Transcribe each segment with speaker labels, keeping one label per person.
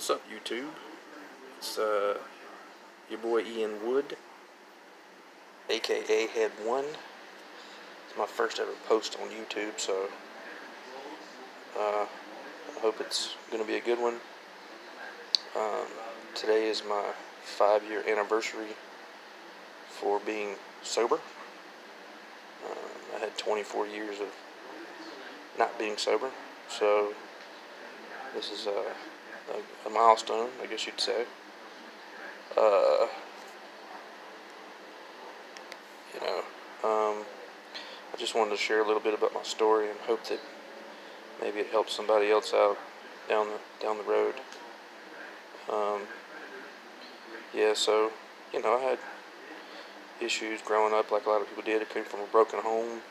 Speaker 1: What's up, YouTube? It's your boy Ian Wood, aka Head One. It's my first ever post on YouTube, so I hope it's gonna be a good one. Today is my 5-year anniversary for being sober. I had 24 years of not being sober, so this is a milestone, I guess you'd say. You know, I just wanted to share a little bit about my story and hope that maybe it helps somebody else out down the road. So I had issues growing up, like a lot of people did. I came from a broken home.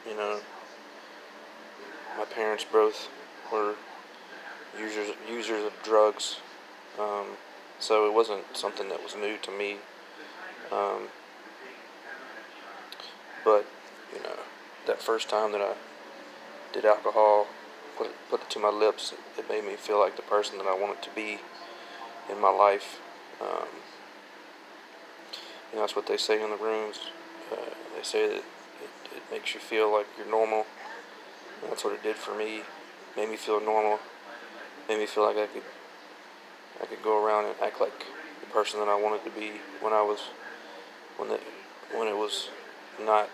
Speaker 1: You know, my parents both were users of drugs, so it wasn't something that was new to me. But that first time that I did alcohol, put it to my lips, it made me feel like the person that I wanted to be in my life. That's what they say in the rooms. They say that it makes you feel like you're normal. And that's what it did for me. Made me feel normal. Made me feel like I could go around and act like the person that I wanted to be when it was not,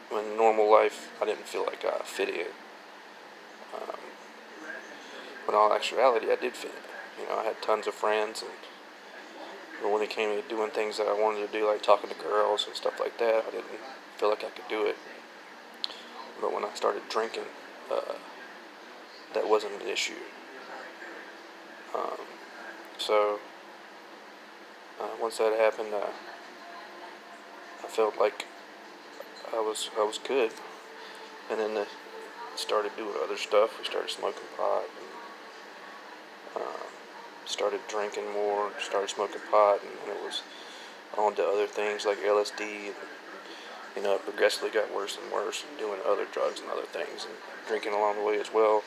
Speaker 1: when normal life, I didn't feel like I fit in. But in all actuality, I did fit in. I had tons of friends, and when it came to doing things that I wanted to do, like talking to girls and stuff like that, I didn't feel like I could do it. But when I started drinking, that wasn't an issue. So once that happened, I felt like I was good. And then I started doing other stuff. We started smoking pot, and started drinking more, started smoking pot, and then it was on to other things like LSD. And, it progressively got worse and worse, and doing other drugs and other things, and drinking along the way as well.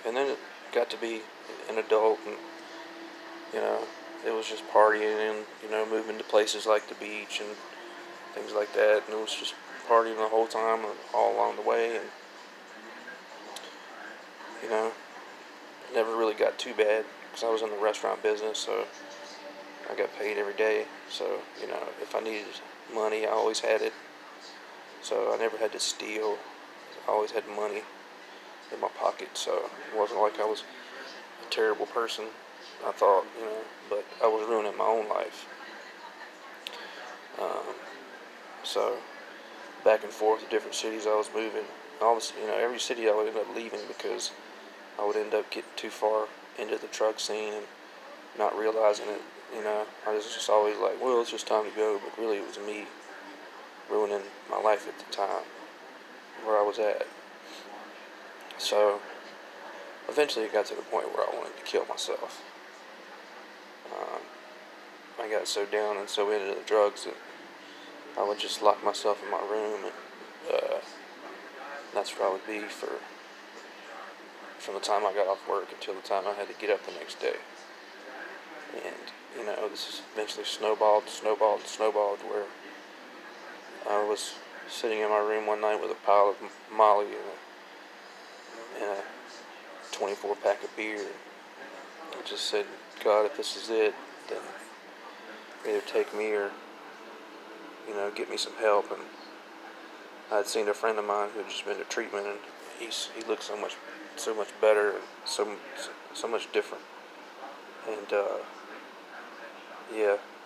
Speaker 1: And then it got to be an adult, and it was just partying and moving to places like the beach and things like that, and it was just partying the whole time and all along the way, and never really got too bad because I was in the restaurant business, so I got paid every day. So if I needed money, I always had it. So I never had to steal. I always had money in my pocket, so it wasn't like I was a terrible person, I thought, but I was ruining my own life. So back and forth to different cities I was moving. Obviously, every city I would end up leaving because I would end up getting too far into the drug scene and not realizing it. I was just always like, well, it's just time to go, but really it was me ruining my life at the time, where I was at. So eventually it got to the point where I wanted to kill myself. I got so down and so into the drugs that I would just lock myself in my room, and that's where I would be from the time I got off work until the time I had to get up the next day. And this eventually snowballed, where I was sitting in my room one night with a pile of Molly and a 24-pack of beer. I just said, God, if this is it, then either take me or get me some help. And I had seen a friend of mine who had just been to treatment, and he looked so much better and so much different. And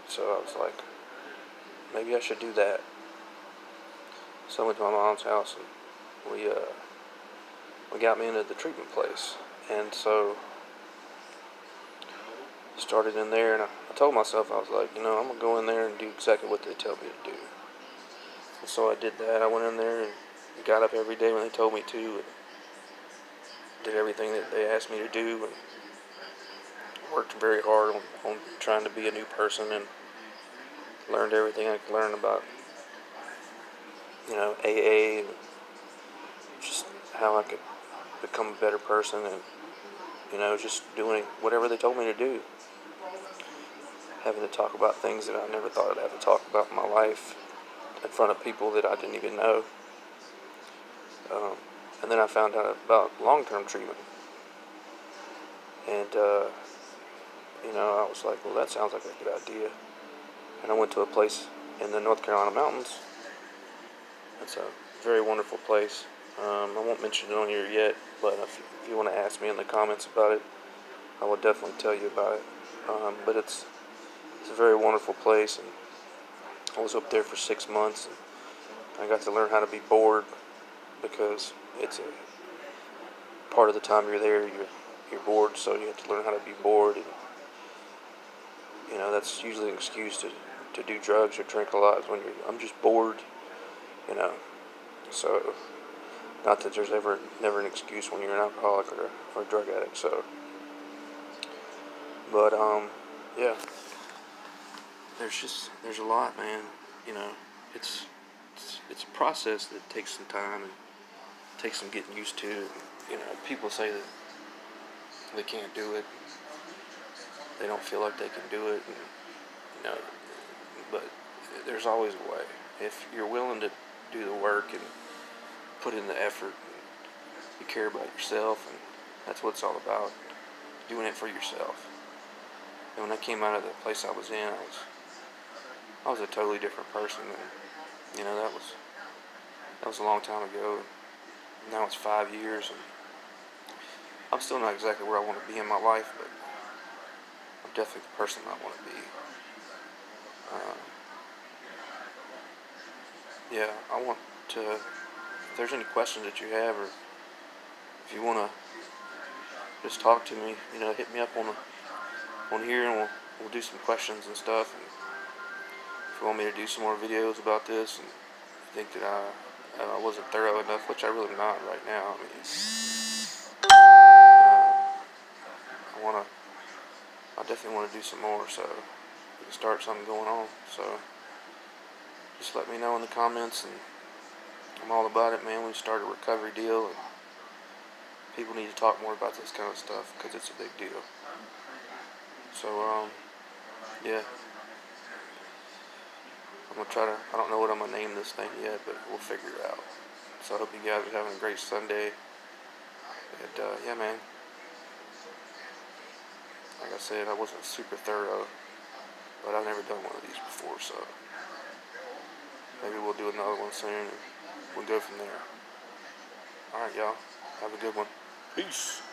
Speaker 1: so I was like, maybe I should do that. So I went to my mom's house, and we got me into the treatment place. And so started in there, and I told myself, I was like, I'm gonna go in there and do exactly what they tell me to do. And so I did that. I went in there and got up every day when they told me to, and did everything that they asked me to do, and worked very hard on trying to be a new person, and learned everything I could learn about AA, and how I could become a better person, and just doing whatever they told me to do. Having to talk about things that I never thought I'd have to talk about in my life in front of people that I didn't even know. Um, and then I found out about long-term treatment. And, I was like, well, that sounds like a good idea. And I went to a place in the North Carolina mountains. It's a very wonderful place. I won't mention it on here yet, but if you want to ask me in the comments about it, I will definitely tell you about it. But it's a very wonderful place, and I was up there for 6 months, and I got to learn how to be bored, because it's a part of the time you're there, you're bored, so you have to learn how to be bored, and that's usually an excuse to do drugs or drink a lot, is when I'm just bored, you know. So, not that there's never an excuse when you're an alcoholic or a drug addict. So, but yeah, there's a lot, man. It's it's a process that takes some time and takes some getting used to. People say that they can't do it, they don't feel like they can do it, and you know, but there's always a way if you're willing to do the work and put in the effort. You care about yourself, and that's what it's all about. Doing it for yourself. And when I came out of the place I was in, I was a totally different person, and that was a long time ago. Now it's 5 years, and I'm still not exactly where I want to be in my life, but I'm definitely the person I want to be. Uh, yeah, I want to. If there's any questions that you have, or if you want to just talk to me, hit me up on here, and we'll do some questions and stuff. And if you want me to do some more videos about this, and you think that I wasn't thorough enough, which I really am not right now. I mean, I definitely want to do some more, so we can start something going on. So just let me know in the comments, and I'm all about it, man. We start a recovery deal, and people need to talk more about this kind of stuff, because it's a big deal. So, yeah. I'm going to try to, I don't know what I'm going to name this thing yet, but we'll figure it out. So I hope you guys are having a great Sunday. And, yeah, man. Like I said, I wasn't super thorough, but I've never done one of these before, so maybe we'll do another one soon, and we'll go from there. Alright, y'all. Have a good one. Peace.